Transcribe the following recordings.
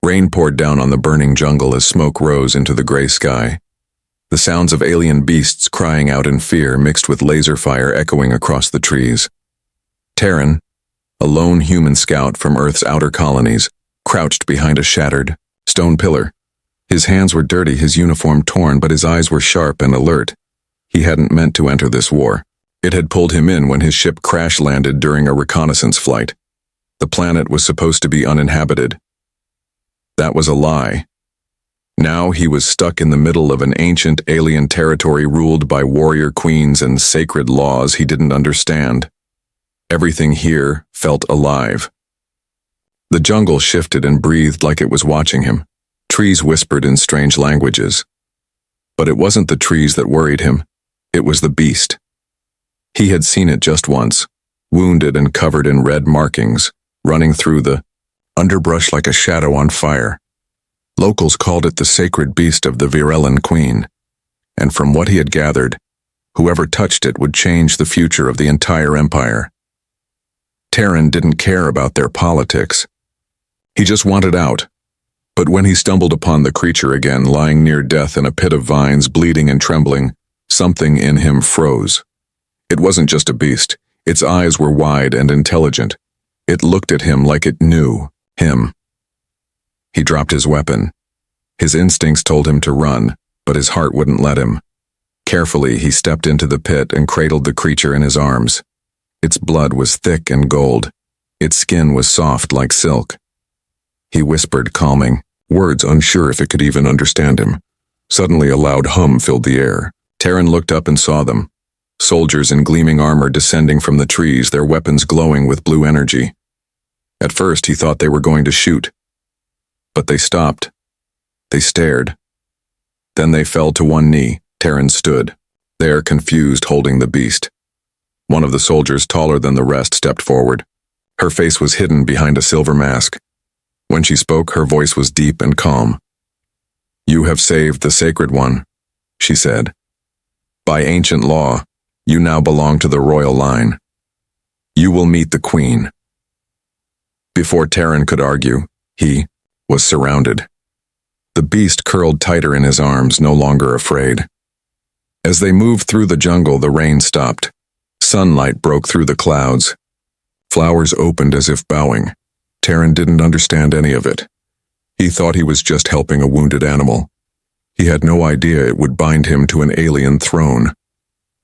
Rain poured down on the burning jungle as smoke rose into the gray sky. The sounds of alien beasts crying out in fear mixed with laser fire echoing across the trees. Terran, a lone human scout from Earth's outer colonies, crouched behind a shattered stone pillar. His hands were dirty, his uniform torn, but his eyes were sharp and alert. He hadn't meant to enter this war. It had pulled him in when his ship crash-landed during a reconnaissance flight. The planet was supposed to be uninhabited. That was a lie. Now he was stuck in the middle of an ancient alien territory ruled by warrior queens and sacred laws he didn't understand. Everything here felt alive. The jungle shifted and breathed like it was watching him. Trees whispered in strange languages. But it wasn't the trees that worried him. It was the beast. He had seen it just once, wounded and covered in red markings, running through the underbrush like a shadow on fire. Locals called it the sacred beast of the Virellan Queen, and from what he had gathered, whoever touched it would change the future of the entire empire. Terran didn't care about their politics. He just wanted out. But when he stumbled upon the creature again, lying near death in a pit of vines, bleeding and trembling, something in him froze. It wasn't just a beast. Its eyes were wide and intelligent. It looked at him like it knew him. He dropped his weapon. His instincts told him to run, but his heart wouldn't let him. Carefully, he stepped into the pit and cradled the creature in his arms. Its blood was thick and gold. Its skin was soft like silk. He whispered, calming, words unsure if it could even understand him. Suddenly a loud hum filled the air. Terran looked up and saw them. Soldiers in gleaming armor descending from the trees, their weapons glowing with blue energy. At first he thought they were going to shoot. But they stopped. They stared. Then they fell to one knee. Terran stood, there confused, holding the beast. One of the soldiers, taller than the rest, stepped forward. Her face was hidden behind a silver mask. When she spoke, her voice was deep and calm. "You have saved the Sacred One," she said. "By ancient law, you now belong to the royal line. You will meet the Queen." Before Terran could argue, he was surrounded. The beast curled tighter in his arms, no longer afraid. As they moved through the jungle, the rain stopped. Sunlight broke through the clouds. Flowers opened as if bowing. Terran didn't understand any of it. He thought he was just helping a wounded animal. He had no idea it would bind him to an alien throne.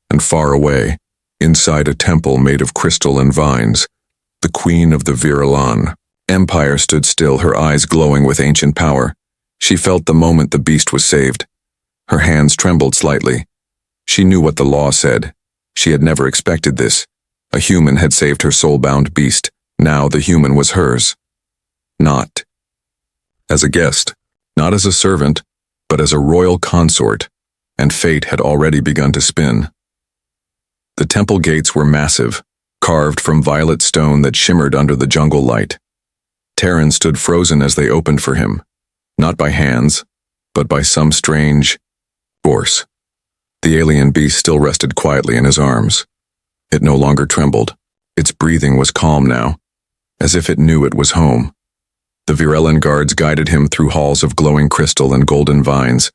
And far away, inside a temple made of crystal and vines, the Queen of the Virellan Empire stood still, her eyes glowing with ancient power. She felt the moment the beast was saved. Her hands trembled slightly. She knew what the law said. She had never expected this. A human had saved her soul-bound beast. Now the human was hers. Not as a guest, not as a servant, but as a royal consort, and fate had already begun to spin. The temple gates were massive, carved from violet stone that shimmered under the jungle light. Terran stood frozen as they opened for him, not by hands, but by some strange force. The alien beast still rested quietly in his arms. It no longer trembled. Its breathing was calm now, as if it knew it was home. The Virellan guards guided him through halls of glowing crystal and golden vines.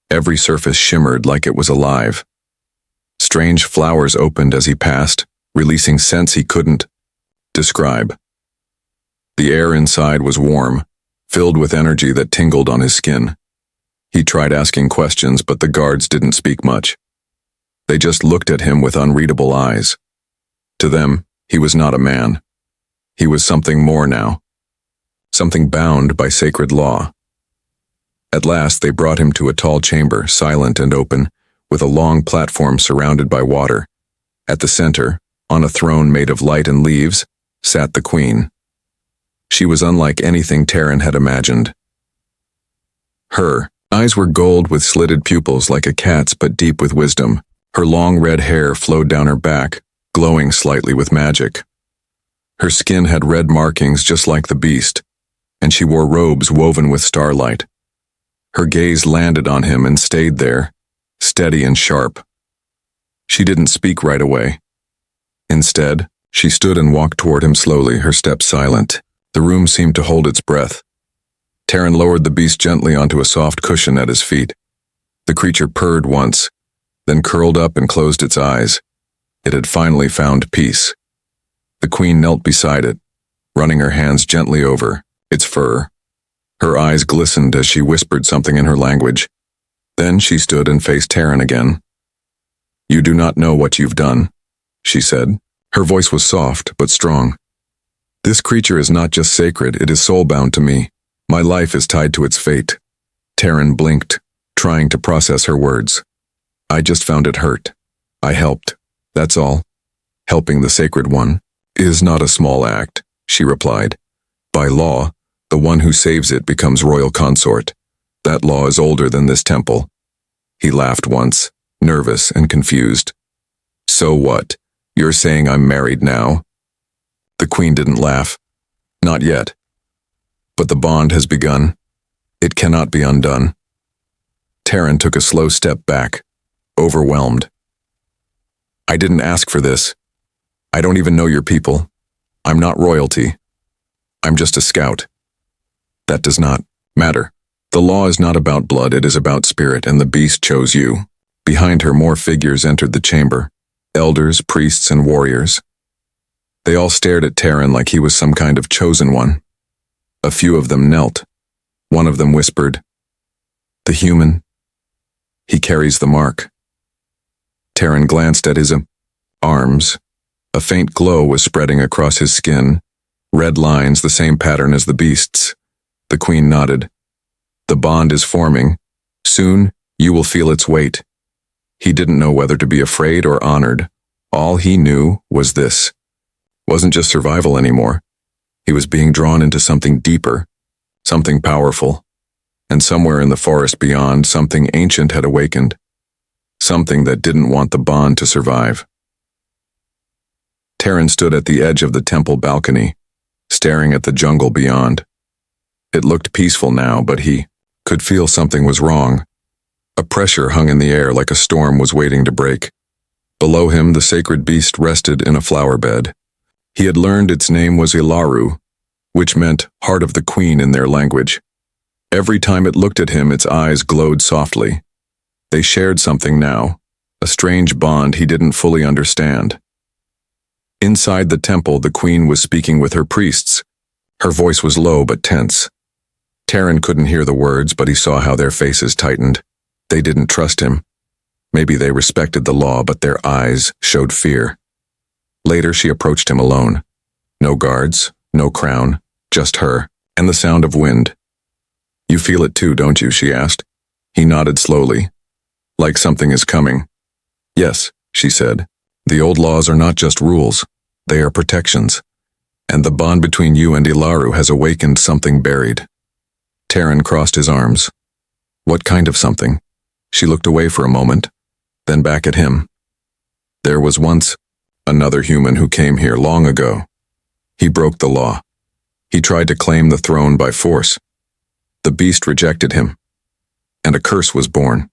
Every surface shimmered like it was alive. Strange flowers opened as he passed, releasing scents he couldn't describe. The air inside was warm, filled with energy that tingled on his skin. He tried asking questions, but the guards didn't speak much. They just looked at him with unreadable eyes. To them, he was not a man. He was something more now. Something bound by sacred law. At last, they brought him to a tall chamber, silent and open, with a long platform surrounded by water. At the center, on a throne made of light and leaves, sat the Queen. She was unlike anything Terran had imagined. Her eyes were gold with slitted pupils like a cat's, but deep with wisdom. Her long red hair flowed down her back, glowing slightly with magic. Her skin had red markings just like the beast, and she wore robes woven with starlight. Her gaze landed on him and stayed there, steady and sharp. She didn't speak right away. Instead, she stood and walked toward him slowly, her steps silent. The room seemed to hold its breath. Terran lowered the beast gently onto a soft cushion at his feet. The creature purred once, then curled up and closed its eyes. It had finally found peace. The queen knelt beside it, running her hands gently over its fur. Her eyes glistened as she whispered something in her language. Then she stood and faced Terran again. "You do not know what you've done," she said. Her voice was soft but strong. "This creature is not just sacred, it is soul-bound to me. My life is tied to its fate." Terran blinked, trying to process her words. "I just found it hurt. I helped. That's all. Helping the sacred one is not a small act," she replied. "By law, the one who saves it becomes royal consort. That law is older than this temple." He laughed once, nervous and confused. "So what? You're saying I'm married now?" The queen didn't laugh. "Not yet. But the bond has begun. It cannot be undone." Terran took a slow step back, overwhelmed. "I didn't ask for this. I don't even know your people. I'm not royalty. I'm just a scout. That does not matter. The law is not about blood, it is about spirit, and the beast chose you." Behind her, more figures entered the chamber. Elders, priests, and warriors. They all stared at Terran like he was some kind of chosen one. A few of them knelt. One of them whispered, "The human. He carries the mark." Terran glanced at his arms. A faint glow was spreading across his skin, red lines the same pattern as the beast's. The queen nodded. "The bond is forming. Soon, you will feel its weight." He didn't know whether to be afraid or honored. All he knew was this. Wasn't just survival anymore. He was being drawn into something deeper, something powerful. And somewhere in the forest beyond, something ancient had awakened. Something that didn't want the bond to survive. Terran stood at the edge of the temple balcony, staring at the jungle beyond. It looked peaceful now, but he could feel something was wrong. A pressure hung in the air like a storm was waiting to break. Below him, the sacred beast rested in a flower bed. He had learned its name was Ilaru, which meant heart of the queen in their language. Every time it looked at him, its eyes glowed softly. They shared something now, a strange bond he didn't fully understand. Inside the temple, the queen was speaking with her priests. Her voice was low but tense. Terran couldn't hear the words, but he saw how their faces tightened. They didn't trust him. Maybe they respected the law, but their eyes showed fear. Later, she approached him alone. No guards, no crown, just her, and the sound of wind. "You feel it too, don't you?" she asked. He nodded slowly. "Like something is coming." "Yes," she said. "The old laws are not just rules. They are protections. And the bond between you and Ilaru has awakened something buried." Terran crossed his arms. "What kind of something?" She looked away for a moment, then back at him. "There was once another human who came here long ago. He broke the law. He tried to claim the throne by force. The beast rejected him, and a curse was born."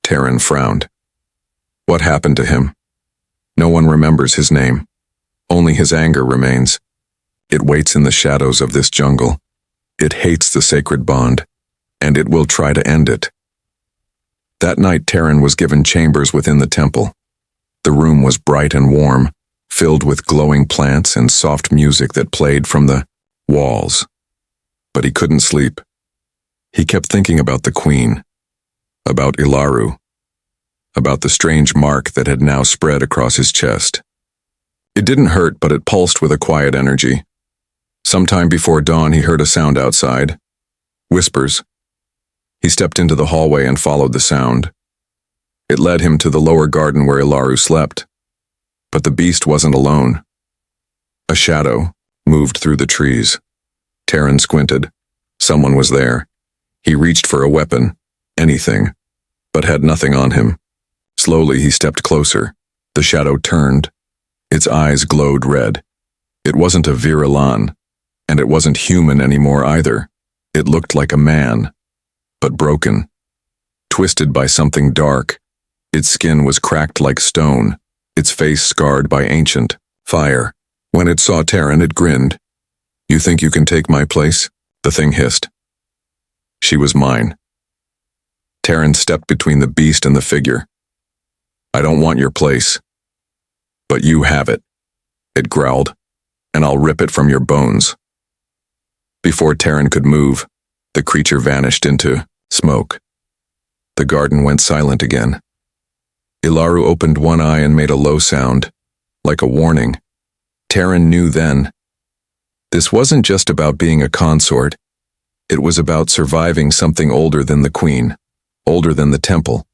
Terran frowned. "What happened to him?" "No one remembers his name. Only his anger remains. It waits in the shadows of this jungle. It hates the sacred bond, and it will try to end it." That night, Terran was given chambers within the temple. The room was bright and warm, filled with glowing plants and soft music that played from the walls. But he couldn't sleep. He kept thinking about the queen, about Ilaru, about the strange mark that had now spread across his chest. It didn't hurt, but it pulsed with a quiet energy. Sometime before dawn, he heard a sound outside. Whispers. He stepped into the hallway and followed the sound. It led him to the lower garden where Ilaru slept. But the beast wasn't alone. A shadow moved through the trees. Terran squinted. Someone was there. He reached for a weapon, anything, but had nothing on him. Slowly he stepped closer. The shadow turned. Its eyes glowed red. It wasn't a Virellan, and it wasn't human anymore either. It looked like a man, but broken, twisted by something dark. Its skin was cracked like stone, its face scarred by ancient fire. When it saw Terran, it grinned. "You think you can take my place?" the thing hissed. She was mine. Terran stepped between the beast and the figure. I don't want your place. But you have it, it growled, and I'll rip it from your bones. Before Terran could move, the creature vanished into smoke. The garden went silent again. Ilaru opened one eye and made a low sound, like a warning. Terran knew then. This wasn't just about being a consort. It was about surviving something older than the queen, older than the temple,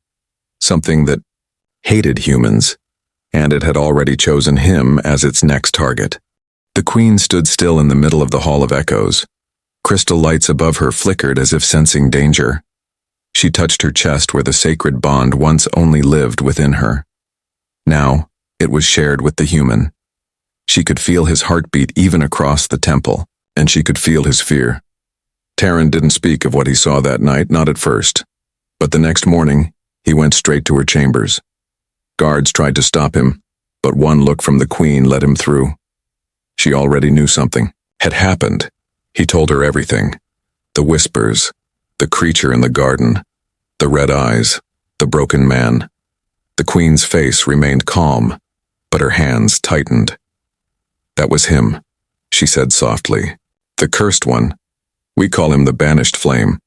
something that hated humans, and it had already chosen him as its next target. The queen stood still in the middle of the Hall of Echoes. Crystal lights above her flickered as if sensing danger. She touched her chest where the sacred bond once only lived within her. Now, it was shared with the human. She could feel his heartbeat even across the temple, and she could feel his fear. Terran didn't speak of what he saw that night, not at first. But the next morning, he went straight to her chambers. Guards tried to stop him, but one look from the queen let him through. She already knew something had happened. He told her everything. The whispers, the creature in the garden, the red eyes, the broken man. The queen's face remained calm, but her hands tightened. That was him, she said softly. The cursed one. We call him the banished flame.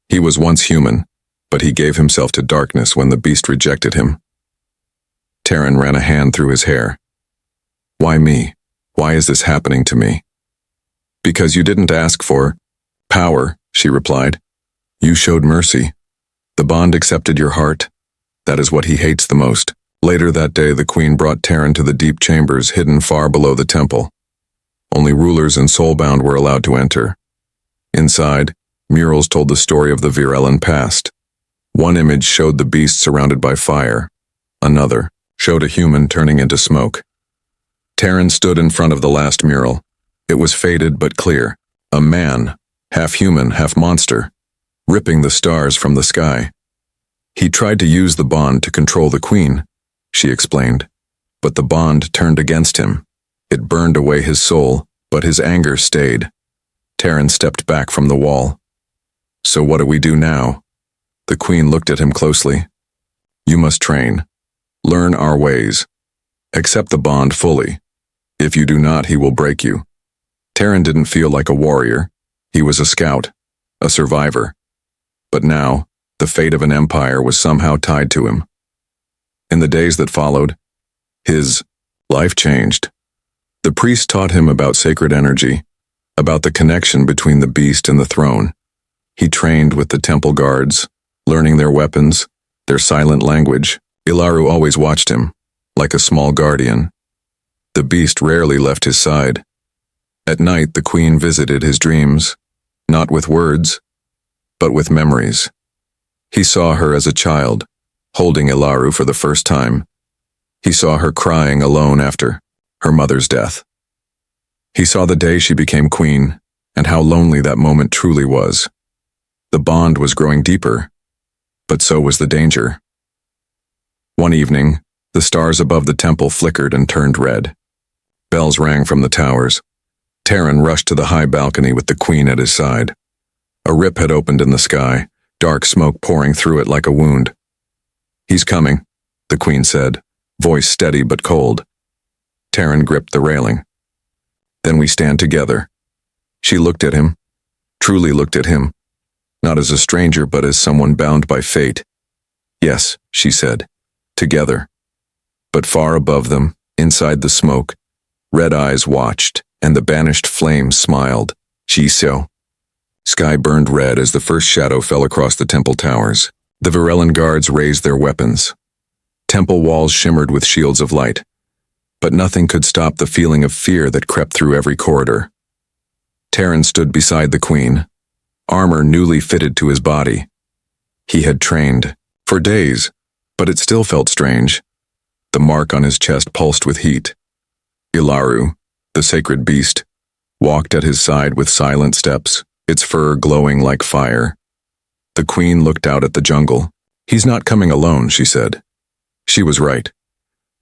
He was once human, but he gave himself to darkness when the beast rejected him. Terran ran a hand through his hair. Why me? Why is this happening to me? Because you didn't ask for power, she replied. You showed mercy. The bond accepted your heart. That is what he hates the most. Later that day, the queen brought Terran to the deep chambers hidden far below the temple. Only rulers and soulbound were allowed to enter. Inside, murals told the story of the Virellan past. One image showed the beast surrounded by fire. Another showed a human turning into smoke. Terran stood in front of the last mural. It was faded but clear. A man, half human, half monster, ripping the stars from the sky. He tried to use the bond to control the queen, she explained, but the bond turned against him. It burned away his soul, but his anger stayed. Terran stepped back from the wall. So what do we do now? The queen looked at him closely. You must train. Learn our ways. Accept the bond fully. If you do not, he will break you. Terran didn't feel like a warrior. He was a scout, a survivor. But now, the fate of an empire was somehow tied to him. In the days that followed, his life changed. The priest taught him about sacred energy, about the connection between the beast and the throne. He trained with the temple guards, learning their weapons, their silent language. Ilaru always watched him, like a small guardian. The beast rarely left his side. At night, the queen visited his dreams, not with words, but with memories. He saw her as a child, holding Ilaru for the first time. He saw her crying alone after her mother's death. He saw the day she became queen, and how lonely that moment truly was. The bond was growing deeper, but so was the danger. One evening, the stars above the temple flickered and turned red. Bells rang from the towers. Terran rushed to the high balcony with the queen at his side. A rip had opened in the sky, dark smoke pouring through it like a wound. He's coming, the queen said, voice steady but cold. Terran gripped the railing. Then we stand together. She looked at him, truly looked at him, not as a stranger but as someone bound by fate. Yes, she said, together. But far above them, inside the smoke, red eyes watched, and the banished flame smiled. Shiso. Sky burned red as the first shadow fell across the temple towers. The Virellan guards raised their weapons. Temple walls shimmered with shields of light. But nothing could stop the feeling of fear that crept through every corridor. Terran stood beside the queen, armor newly fitted to his body. He had trained for days, but it still felt strange. The mark on his chest pulsed with heat. Ilaru, the sacred beast, walked at his side with silent steps, its fur glowing like fire. The queen looked out at the jungle. He's not coming alone, she said. She was right.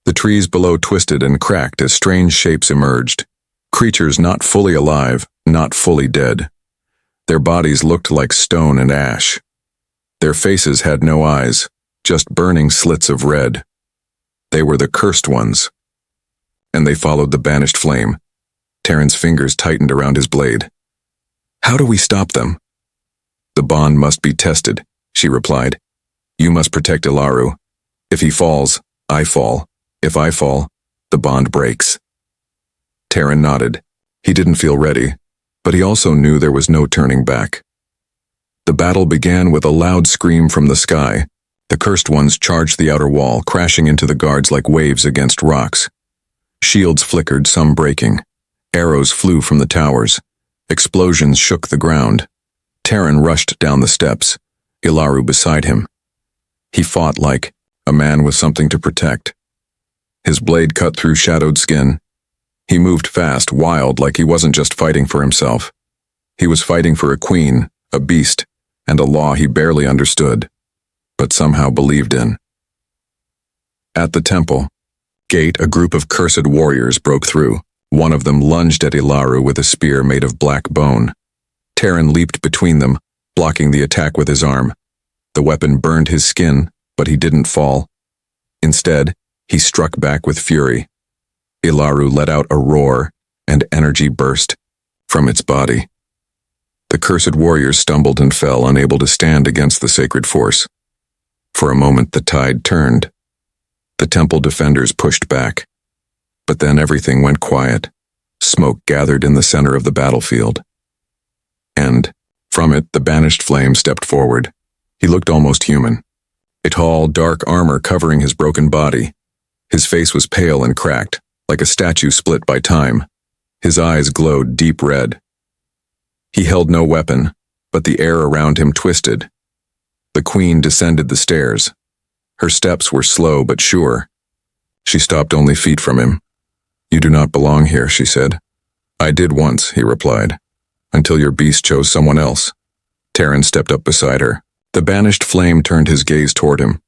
The trees below twisted and cracked as strange shapes emerged, creatures not fully alive, not fully dead. Their bodies looked like stone and ash. Their faces had no eyes, just burning slits of red. They were the cursed ones. And they followed the banished flame. Terran's fingers tightened around his blade. How do we stop them? The bond must be tested, she replied. You must protect Ilaru. If he falls, I fall. If I fall, the bond breaks. Terran nodded. He didn't feel ready, but he also knew there was no turning back. The battle began with a loud scream from the sky. The cursed ones charged the outer wall, crashing into the guards like waves against rocks. Shields flickered, some breaking. Arrows flew from the towers. Explosions shook the ground. Terran rushed down the steps, Ilaru beside him. He fought like a man with something to protect. His blade cut through shadowed skin. He moved fast, wild, like he wasn't just fighting for himself. He was fighting for a queen, a beast, and a law he barely understood, but somehow believed in. At the temple gate, a group of cursed warriors broke through. One of them lunged at Ilaru with a spear made of black bone. Terran leaped between them, blocking the attack with his arm. The weapon burned his skin, but he didn't fall. Instead, he struck back with fury. Ilaru let out a roar, and energy burst from its body. The cursed warriors stumbled and fell, unable to stand against the sacred force. For a moment, the tide turned. The temple defenders pushed back. But then everything went quiet. Smoke gathered in the center of the battlefield. And, from it, the banished flame stepped forward. He looked almost human. A tall, dark armor covering his broken body. His face was pale and cracked, like a statue split by time. His eyes glowed deep red. He held no weapon, but the air around him twisted. The queen descended the stairs. Her steps were slow but sure. She stopped only feet from him. You do not belong here, she said. I did once, he replied, until your beast chose someone else. Terran stepped up beside her. The banished flame turned his gaze toward him.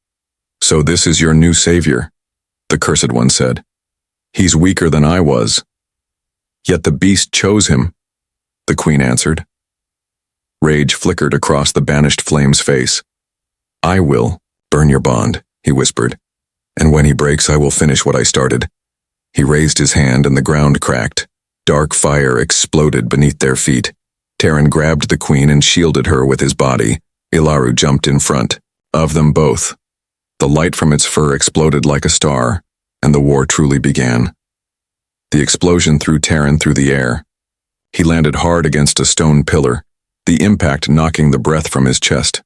So this is your new savior, the cursed one said. He's weaker than I was. Yet the beast chose him, the queen answered. Rage flickered across the banished flame's face. I will burn your bond, he whispered, and when he breaks I will finish what I started. He raised his hand and the ground cracked. Dark fire exploded beneath their feet. Terran grabbed the queen and shielded her with his body. Ilaru jumped in front of them both. The light from its fur exploded like a star, and the war truly began. The explosion threw Terran through the air. He landed hard against a stone pillar, the impact knocking the breath from his chest.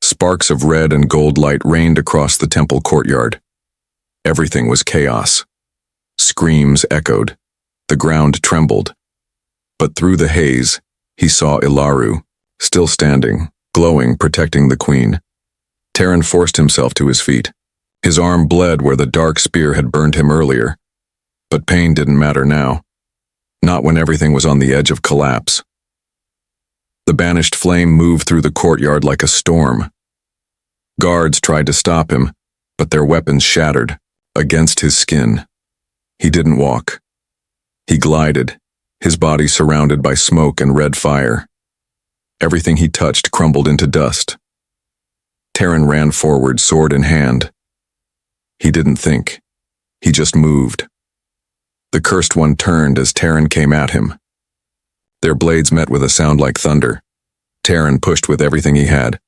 Sparks of red and gold light rained across the temple courtyard. Everything was chaos. Screams echoed. The ground trembled. But through the haze, he saw Ilaru, still standing, glowing, protecting the queen. Terran forced himself to his feet. His arm bled where the dark spear had burned him earlier. But pain didn't matter now. Not when everything was on the edge of collapse. The banished flame moved through the courtyard like a storm. Guards tried to stop him, but their weapons shattered against his skin. He didn't walk. He glided, his body surrounded by smoke and red fire. Everything he touched crumbled into dust. Terran ran forward, sword in hand. He didn't think. He just moved. The cursed one turned as Terran came at him. Their blades met with a sound like thunder. Terran pushed with everything he had.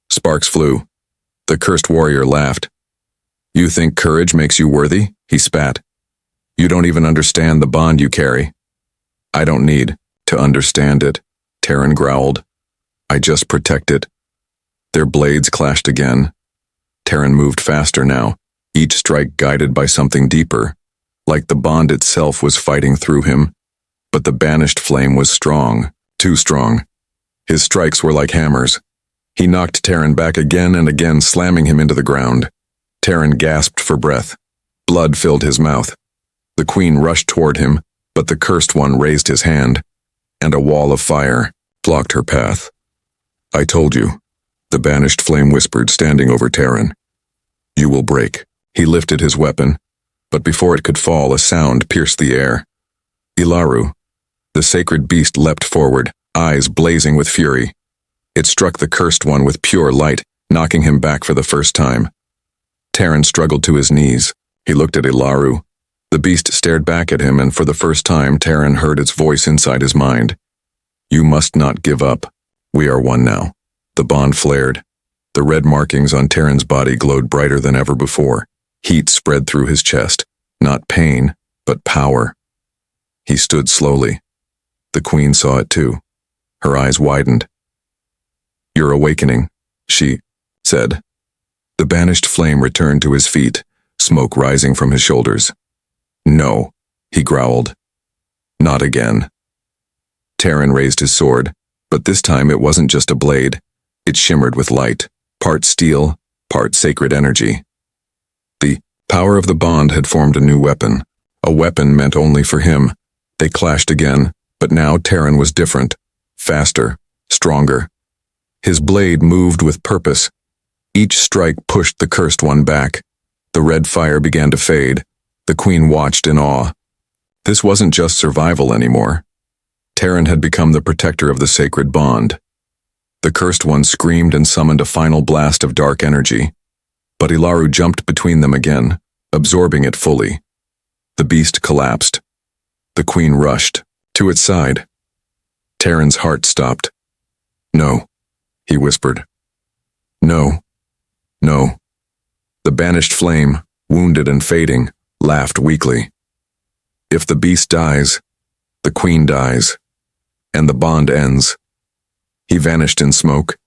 Sparks flew. The cursed warrior laughed. You think courage makes you worthy? He spat. You don't even understand the bond you carry. I don't need to understand it, Terran growled. I just protect it. Their blades clashed again. Terran moved faster now, each strike guided by something deeper, like the bond itself was fighting through him. But the banished flame was strong, too strong. His strikes were like hammers. He knocked Terran back again and again, slamming him into the ground. Terran gasped for breath. Blood filled his mouth. The queen rushed toward him, but the cursed one raised his hand, and a wall of fire blocked her path. I told you, the banished flame whispered, standing over Terran. You will break. He lifted his weapon, but before it could fall, a sound pierced the air. Ilaru, the sacred beast, leapt forward, eyes blazing with fury. It struck the cursed one with pure light, knocking him back for the first time. Terran struggled to his knees. He looked at Ilaru. The beast stared back at him, and for the first time Terran heard its voice inside his mind. "You must not give up. We are one now." The bond flared. The red markings on Terran's body glowed brighter than ever before. Heat spread through his chest. Not pain, but power. He stood slowly. The Queen saw it too. Her eyes widened. "You're awakening," she said. The banished flame returned to his feet, smoke rising from his shoulders. "No," he growled. "Not again." Terran raised his sword, but this time it wasn't just a blade. It shimmered with light, part steel, part sacred energy. The power of the bond had formed a new weapon, a weapon meant only for him. They clashed again, but now Terran was different, faster, stronger. His blade moved with purpose. Each strike pushed the cursed one back. The red fire began to fade. The Queen watched in awe. This wasn't just survival anymore. Terran had become the protector of the sacred bond. The cursed one screamed and summoned a final blast of dark energy. But Ilaru jumped between them again, absorbing it fully. The beast collapsed. The Queen rushed to its side. Terran's heart stopped. "No," he whispered. "No. No." The banished flame, wounded and fading, laughed weakly. "If the beast dies, the Queen dies, and the bond ends." He vanished in smoke,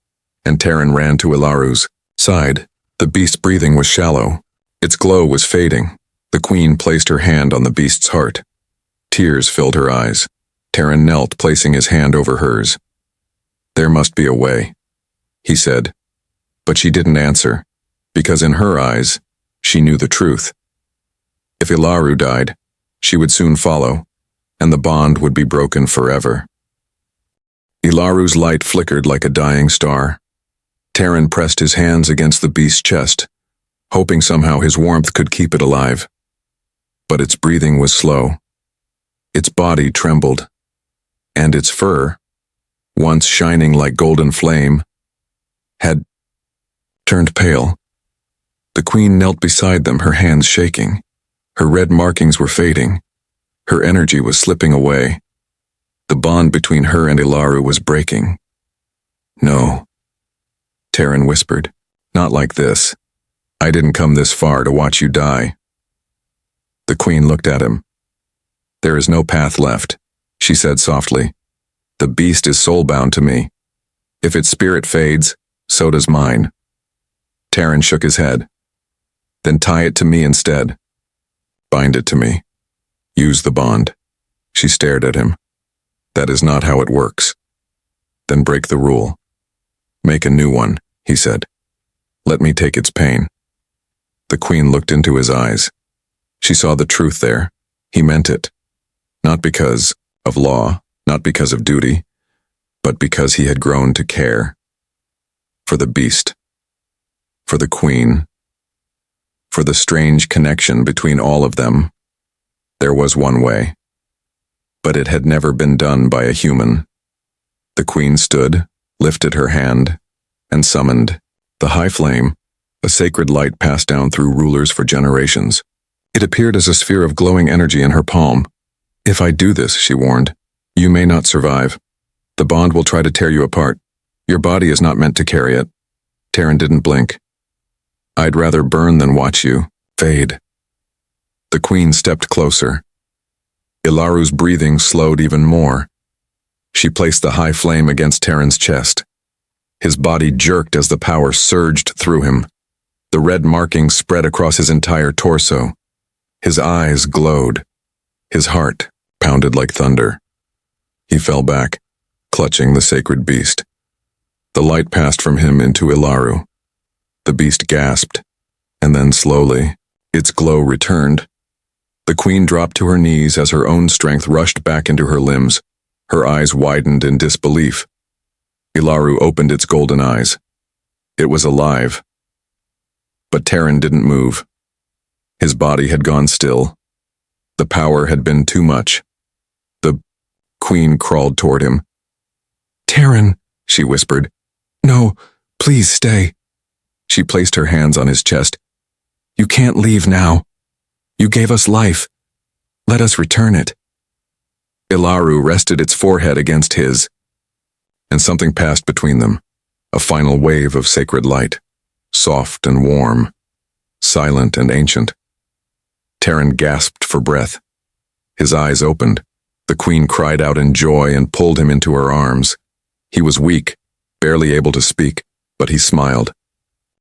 and Terran ran to Ilaru's side. The beast's breathing was shallow. Its glow was fading. The Queen placed her hand on the beast's heart. Tears filled her eyes. Terran knelt, placing his hand over hers. "There must be a way," he said. But she didn't answer, because in her eyes, she knew the truth. If Ilaru died, she would soon follow, and the bond would be broken forever. Ilaru's light flickered like a dying star. Terran pressed his hands against the beast's chest, hoping somehow his warmth could keep it alive. But its breathing was slow. Its body trembled, and its fur, once shining like golden flame, had turned pale. The Queen knelt beside them, her hands shaking. Her red markings were fading. Her energy was slipping away. The bond between her and Ilaru was breaking. "No," Terran whispered. "Not like this. I didn't come this far to watch you die." The Queen looked at him. "There is no path left," she said softly. "The beast is soulbound to me. If its spirit fades, so does mine." Terran shook his head. "Then tie it to me instead. Bind it to me. Use the bond." She stared at him. "That is not how it works." "Then break the rule. Make a new one," he said. "Let me take its pain." The Queen looked into his eyes. She saw the truth there. He meant it. Not because of law, not because of duty, but because he had grown to care. For the beast. For the Queen. For the strange connection between all of them. There was one way. But it had never been done by a human. The Queen stood, lifted her hand, and summoned the high flame. A sacred light passed down through rulers for generations. It appeared as a sphere of glowing energy in her palm. "If I do this," she warned, "you may not survive. The bond will try to tear you apart. Your body is not meant to carry it." Terran didn't blink. "I'd rather burn than watch you fade." The Queen stepped closer. Ilaru's breathing slowed even more. She placed the high flame against Terran's chest. His body jerked as the power surged through him. The red markings spread across his entire torso. His eyes glowed. His heart pounded like thunder. He fell back, clutching the sacred beast. The light passed from him into Ilaru. The beast gasped, and then slowly, its glow returned. The Queen dropped to her knees as her own strength rushed back into her limbs. Her eyes widened in disbelief. Ilaru opened its golden eyes. It was alive. But Terran didn't move. His body had gone still. The power had been too much. The Queen crawled toward him. Terran, she whispered. No, please stay. She placed her hands on his chest. You can't leave now. You gave us life. Let us return it. Ilaru rested its forehead against his, and something passed between them, a final wave of sacred light, soft and warm, silent and ancient. Terran gasped for breath. His eyes opened. The Queen cried out in joy and pulled him into her arms. He was weak, barely able to speak, but he smiled.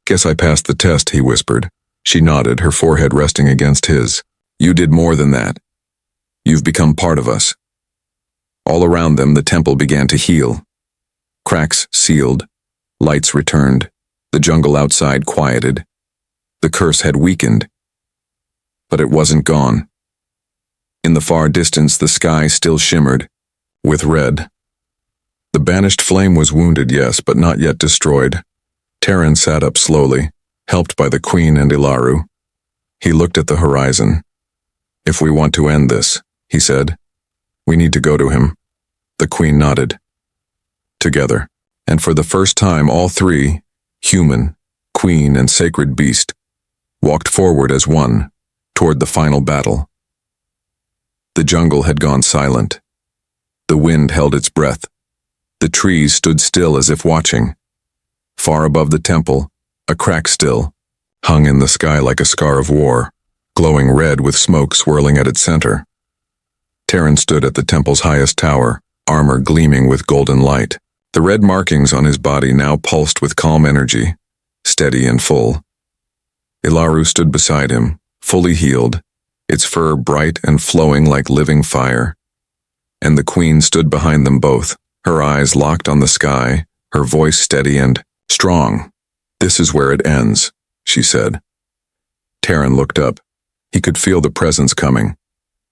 Guess I passed the test, he whispered. She nodded, her forehead resting against his. You did more than that. You've become part of us. All around them, the temple began to heal. Cracks sealed. Lights returned. The jungle outside quieted. The curse had weakened. But it wasn't gone. In the far distance, the sky still shimmered, with red. The banished flame was wounded, yes, but not yet destroyed. Terran sat up slowly, helped by the Queen and Ilaru. He looked at the horizon. If we want to end this, he said, we need to go to him. The Queen nodded. Together, and for the first time all three, human, Queen, and sacred beast, walked forward as one, toward the final battle. The jungle had gone silent. The wind held its breath. The trees stood still as if watching. Far above the temple, a crack still, hung in the sky like a scar of war, glowing red with smoke swirling at its center. Terran stood at the temple's highest tower, armor gleaming with golden light. The red markings on his body now pulsed with calm energy, steady and full. Ilaru stood beside him, fully healed, its fur bright and flowing like living fire. And the Queen stood behind them both, her eyes locked on the sky, her voice steady and strong. This is where it ends, she said. Terran looked up. He could feel the presence coming.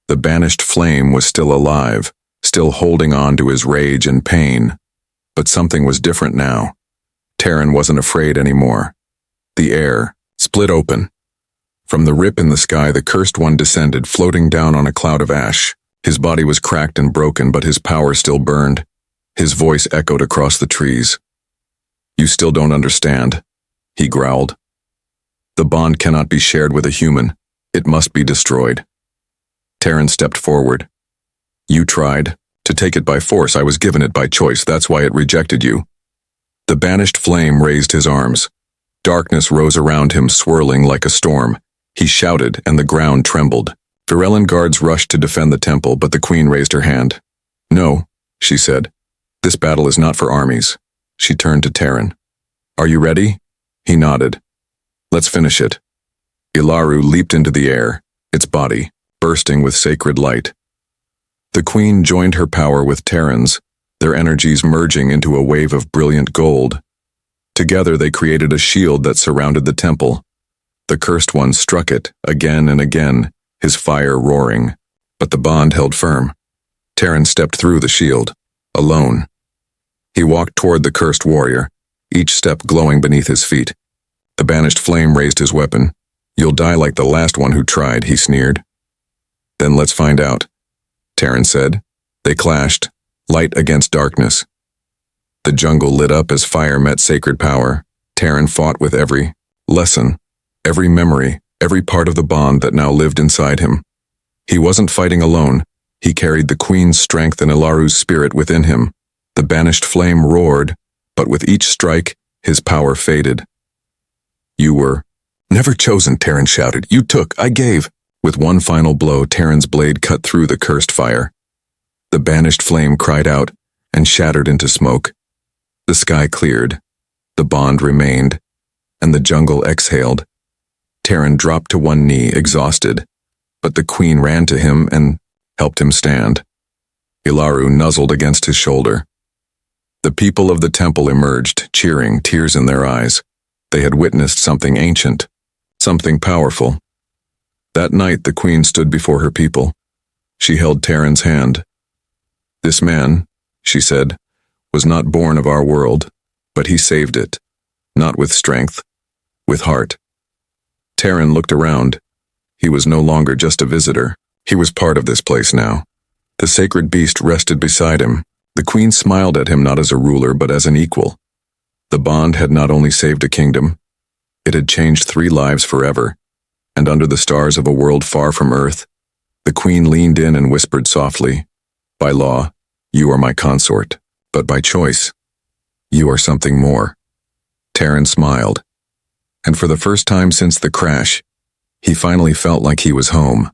The banished flame was still alive, still holding on to his rage and pain. But something was different now. Terran wasn't afraid anymore. The air split open. From the rip in the sky, the cursed one descended, floating down on a cloud of ash. His body was cracked and broken, but his power still burned. His voice echoed across the trees. You still don't understand, he growled. The bond cannot be shared with a human. It must be destroyed. Terran stepped forward. You tried. To take it by force, I was given it by choice. That's why it rejected you. The banished flame raised his arms. Darkness rose around him, swirling like a storm. He shouted, and the ground trembled. Virellan guards rushed to defend the temple, but the Queen raised her hand. No, she said. This battle is not for armies. She turned to Terran. Are you ready? He nodded. Let's finish it. Ilaru leaped into the air, its body bursting with sacred light. The Queen joined her power with Terran's, their energies merging into a wave of brilliant gold. Together they created a shield that surrounded the temple. The cursed one struck it again and again, his fire roaring, but the bond held firm. Terran stepped through the shield, alone. He walked toward the cursed warrior, each step glowing beneath his feet. The banished flame raised his weapon. You'll die like the last one who tried, he sneered. Then let's find out, Terran said. They clashed, light against darkness. The jungle lit up as fire met sacred power. Terran fought with every lesson, every memory, every part of the bond that now lived inside him. He wasn't fighting alone. He carried the Queen's strength and Ilaru's spirit within him. The banished flame roared, but with each strike, his power faded. You were never chosen, Terran shouted. You took, I gave. With one final blow, Terran's blade cut through the cursed fire. The banished flame cried out and shattered into smoke. The sky cleared, the bond remained, and the jungle exhaled. Terran dropped to one knee, exhausted, but the Queen ran to him and helped him stand. Ilaru nuzzled against his shoulder. The people of the temple emerged, cheering, tears in their eyes. They had witnessed something ancient, something powerful. That night the Queen stood before her people. She held Terran's hand. This man, she said, was not born of our world, but he saved it, not with strength, with heart. Terran looked around. He was no longer just a visitor. He was part of this place now. The sacred beast rested beside him, The queen smiled at him not as a ruler but as an equal. The bond had not only saved a kingdom, it had changed 3 lives forever, and under the stars of a world far from Earth, the queen leaned in and whispered softly, "By law, you are my consort, but by choice, you are something more." Terran smiled, and for the first time since the crash, he finally felt like he was home.